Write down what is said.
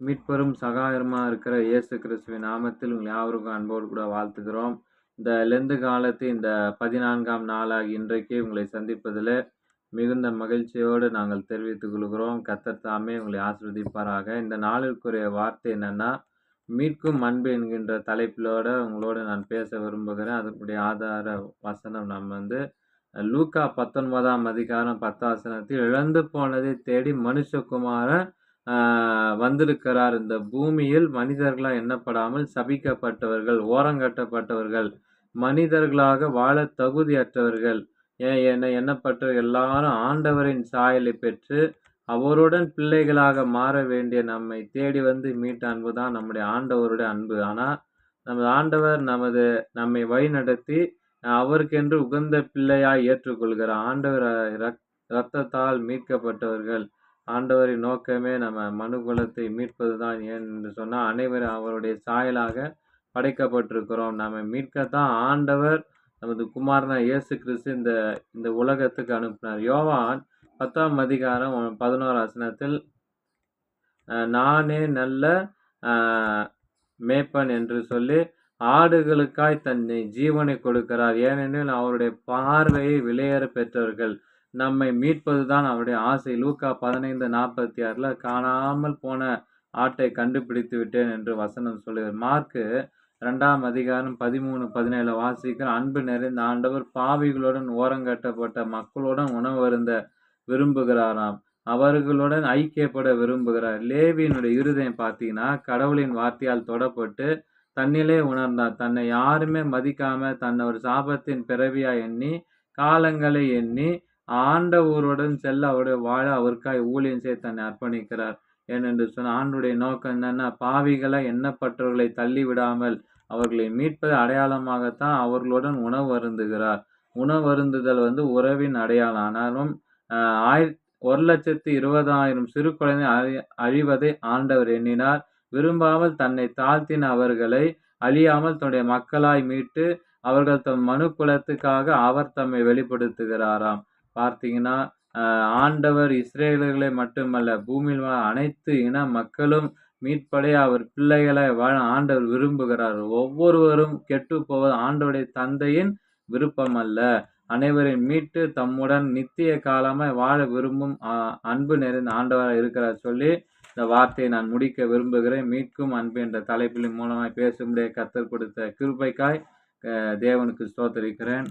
மீட்பெரும் சகாயருமா இருக்கிற இயேசு கிறிஸ்துவின் நாமத்தில் உங்கள் யாவருக்கும் அன்போடு கூட வாழ்த்துகிறோம். இந்த லெந்து காலத்து இந்த 14ஆம் நாளாகி இன்றைக்கு உங்களை சந்திப்பதில் மிகுந்த மகிழ்ச்சியோடு நாங்கள் தெரிவித்துக் கொள்கிறோம். கர்த்தர் தாமே உங்களை ஆசீர்வதிப்பாராக. இந்த நாளிற்குரிய வார்த்தை என்னன்னா, மீட்கும் அன்பு என்கின்ற தலைப்பிலோட உங்களோடு நான் பேச விரும்புகிறேன். அதற்குரிய ஆதார வசனம் லூக்கா 19ஆம் அதிகாரம் 10 வசனத்தில், இழந்து போனதை தேடி மனுஷகுமாரன் வந்திருக்கிறார். இந்த பூமியில் மனிதர்களால் எண்ணப்படாமல் சபிக்கப்பட்டவர்கள், ஓரங்கட்டப்பட்டவர்கள், மனிதர்களாக வாழ தகுதியற்றவர்கள் என எண்ணப்பட்ட எல்லாரும் ஆண்டவரின் சாயலை பெற்று அவருடன் பிள்ளைகளாக மாற வேண்டிய நம்மை தேடி வந்து மீட்ட அன்பு தான் நம்முடைய ஆண்டவருடைய அன்பு. ஆனால் நமது ஆண்டவர் நம்மை வழிநடத்தி அவருக்கென்று உகந்த பிள்ளையாய் ஏற்றுக்கொள்கிறார். ஆண்டவர் இரத்தத்தால் மீட்கப்பட்டவர்கள். ஆண்டவரின் நோக்கமே நம்ம மனுகுலத்தை மீட்பது தான். ஏன் என்று சொன்னால், அனைவரும் அவருடைய சாயலாக படைக்கப்பட்டிருக்கிறோம். நம்ம மீட்கத்தான் ஆண்டவர் நமது குமாரனா இயேசு கிறிஸ்து இந்த உலகத்துக்கு அனுப்பினார். யோவான் 10ஆம் அதிகாரம் 11 வசனத்தில், நானே நல்ல மேய்ப்பன் என்று சொல்லி ஆடுகளுக்காய் தன்னை ஜீவனை கொடுக்கிறார். ஏனெனில் அவருடைய பார்வையை விலையேற பெற்றவர்கள். நம்மை மீட்பதுதான் அவருடைய ஆசை. லூக்கா 15:46 காணாமல் போன ஆட்டை கண்டுபிடித்து விட்டேன் என்று வசனம் சொல்லுகிறார். மார்க்கு 2ஆம் அதிகாரம் 13-17 வாசிக்கிற, அன்பு நிறைந்த ஆண்டவர் பாவிகளுடன் ஓரங்கட்டப்பட்ட மக்களுடன் உணவு அருந்த விரும்புகிறாராம். அவர்களுடன் ஐக்கியப்பட விரும்புகிறார். லேவியினுடைய இருதயம் பார்த்தீங்கன்னா கடவுளின் வார்த்தையால் தொடப்பட்டு தன்னிலே உணர்ந்தார். தன்னை யாருமே மதிக்காம தன்னை ஒரு சாபத்தின் பிறவியா எண்ணி காலங்களை எண்ணி ஆண்டவருடன் செல்ல அவருடைய வாழ அவருக்காய் ஊழியம் செய்ய தன்னை அர்ப்பணிக்கிறார். ஏனென்று சொன்ன ஆண்டுடைய நோக்கம் என்னன்னா, பாவிகளை எண்ணப்பட்டவர்களை தள்ளி விடாமல் அவர்களை மீட்பது அடையாளமாகத்தான் அவர்களுடன் உணவு அருந்துகிறார். உணவு அருந்துதல் உறவின் அடையாளம். ஆனாலும் 1,20,000 சிறு குழந்தை அழிவதை ஆண்டவர் எண்ணினார். விரும்பாமல் தன்னை தாழ்த்தின அவர்களை அழியாமல் தன்னுடைய மக்களாய் மீட்டு அவர்கள் தம் மனு குலத்துக்காக அவர் தம்மை வெளிப்படுத்துகிறாராம். பார்த்தீங்கன்னா, ஆண்டவர் இஸ்ரேலர்களை மட்டுமல்ல, பூமியில் அனைத்து இன மக்களும் மீட்படைய அவர் பிள்ளைகளை வாழ ஆண்டவர் விரும்புகிறார். ஒவ்வொருவரும் கெட்டு போவது ஆண்டவருடைய தந்தையின் விருப்பம் அல்ல. அனைவரையும் மீட்டு தம்முடன் நித்திய காலமாய் வாழ விரும்பும் அன்பு நிறைந்த ஆண்டவராக இருக்கிறார் சொல்லி இந்த வார்த்தையை நான் முடிக்க விரும்புகிறேன். மீட்கும் அன்பு என்ற தலைப்பின் மூலமாய் பேசும்படியாக கர்த்தர் கொடுத்த கிருபைக்காய் தேவனுக்கு ஸ்தோத்திரிக்கிறேன்.